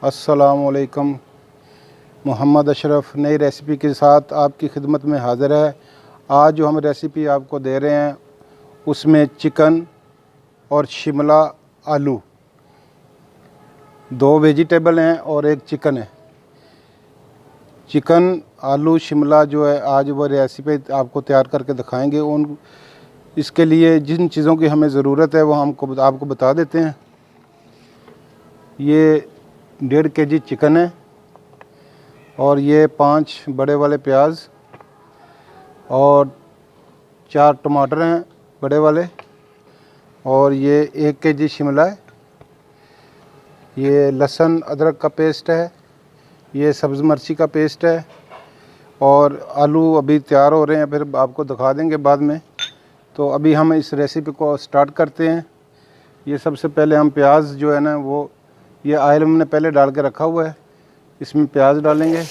अस्सलामुअलैकुम। मोहम्मद अशरफ नई रेसिपी के साथ आपकी खिदमत में हाज़िर है। आज जो हम रेसिपी आपको दे रहे हैं उसमें चिकन और शिमला आलू, 2 वेजिटेबल हैं और 1 चिकन है। चिकन आलू शिमला जो है आज वो रेसिपी आपको तैयार करके दिखाएंगे। इसके लिए जिन चीज़ों की हमें ज़रूरत है वो आपको बता देते हैं। ये 1.5 kg चिकन है और ये 5 बड़े वाले प्याज और 4 टमाटर हैं बड़े वाले, और ये 1 kg शिमला है। ये लहसुन अदरक का पेस्ट है, ये सब्ज़ मिर्ची का पेस्ट है, और आलू अभी तैयार हो रहे हैं, फिर आपको दिखा देंगे बाद में। तो अभी हम इस रेसिपी को स्टार्ट करते हैं। ये सबसे पहले हम प्याज जो है ना वो ये ऑयल हमने पहले डाल के रखा हुआ है, इसमें प्याज डालेंगे।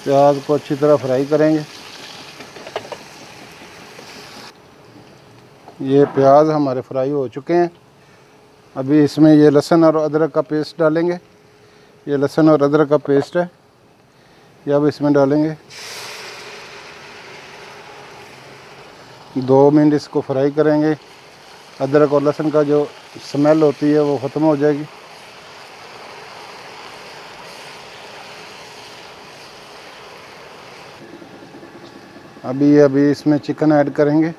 प्याज को अच्छी तरह फ्राई करेंगे। ये प्याज हमारे फ्राई हो चुके हैं। अभी इसमें ये लहसुन और अदरक का पेस्ट डालेंगे। ये लहसुन और अदरक का पेस्ट है, ये अब इसमें डालेंगे। 2 मिनट इसको फ्राई करेंगे। अदरक और लहसुन का जो स्मेल होती है वो ख़त्म हो जाएगी। अभी इसमें चिकन ऐड करेंगे।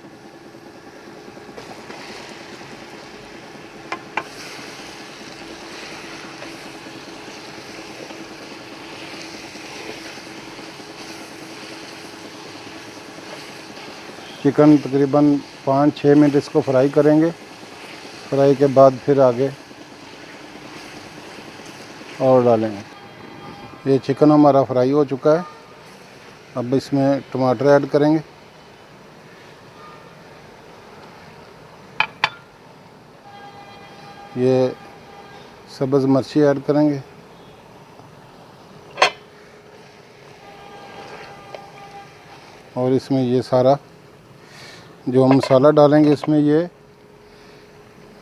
चिकन तकरीबन 5-6 मिनट इसको फ्राई करेंगे। फ्राई के बाद फिर आगे और डालेंगे। ये चिकन हमारा फ्राई हो चुका है। अब इसमें टमाटर ऐड करेंगे। ये सब्ज़ मिर्ची ऐड करेंगे। और इसमें ये सारा जो हम मसाला डालेंगे, इसमें ये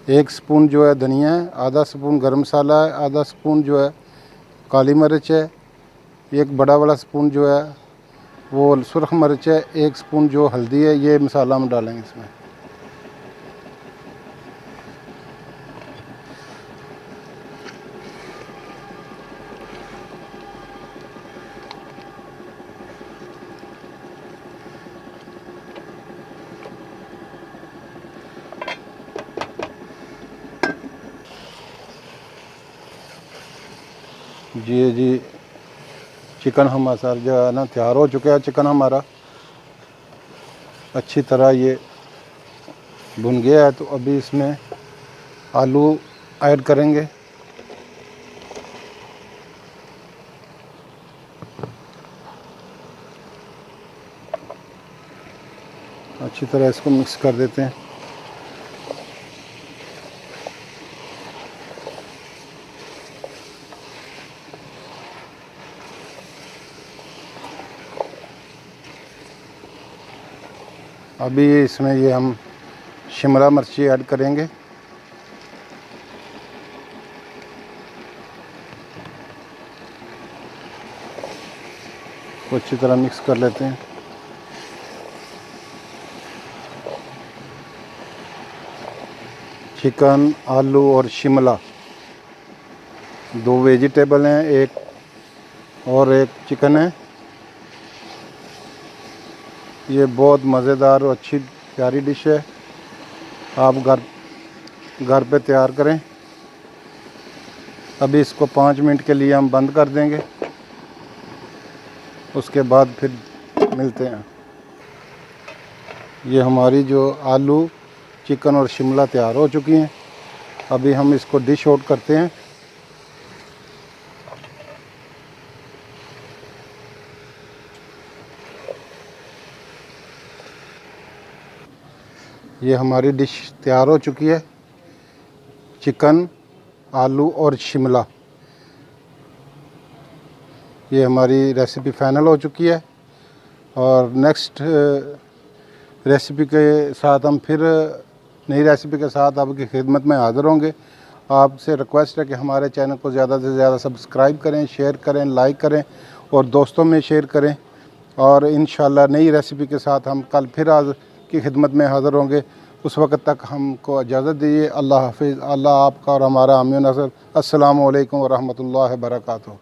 1 स्पून जो है धनिया है, आधा स्पून गरम मसाला है, आधा स्पून जो है काली मिर्च है, 1 बड़ा वाला स्पून जो है वो सुरख मिर्च है, 1 स्पून जो हल्दी है। ये मसाला हम डालेंगे इसमें। जी चिकन हमारा जो है ना तैयार हो चुका है। चिकन हमारा अच्छी तरह ये भुन गया है। तो अभी इसमें आलू ऐड करेंगे। अच्छी तरह इसको मिक्स कर देते हैं। अभी इसमें ये हम शिमला मिर्ची ऐड करेंगे। तो अच्छी तरह मिक्स कर लेते हैं। चिकन, आलू और शिमला 2 वेजिटेबल हैं, 1 चिकन है। ये बहुत मज़ेदार और अच्छी प्यारी डिश है। आप घर पे तैयार करें। अभी इसको 5 मिनट के लिए हम बंद कर देंगे, उसके बाद फिर मिलते हैं। ये हमारी जो आलू, चिकन और शिमला तैयार हो चुकी हैं। अभी हम इसको डिश आउट करते हैं। ये हमारी डिश तैयार हो चुकी है। चिकन, आलू और शिमला ये हमारी रेसिपी फ़ाइनल हो चुकी है और नेक्स्ट रेसिपी के साथ हम फिर नई रेसिपी के साथ आपकी खिदमत में हाज़िर होंगे। आपसे रिक्वेस्ट है कि हमारे चैनल को ज़्यादा से ज़्यादा सब्सक्राइब करें, शेयर करें, लाइक करें और दोस्तों में शेयर करें। और इंशाल्लाह नई रेसिपी के साथ हम कल फिर आज की खिदमत में हाज़िर होंगे। उस वक़्त तक हमको इजाज़त दीजिए। अल्लाह हाफ़िज़। अल्लाह आपका और हमारा हामी नसर। अस्सलामु अलैकुम व रहमतुल्लाहि व बरकातुहू।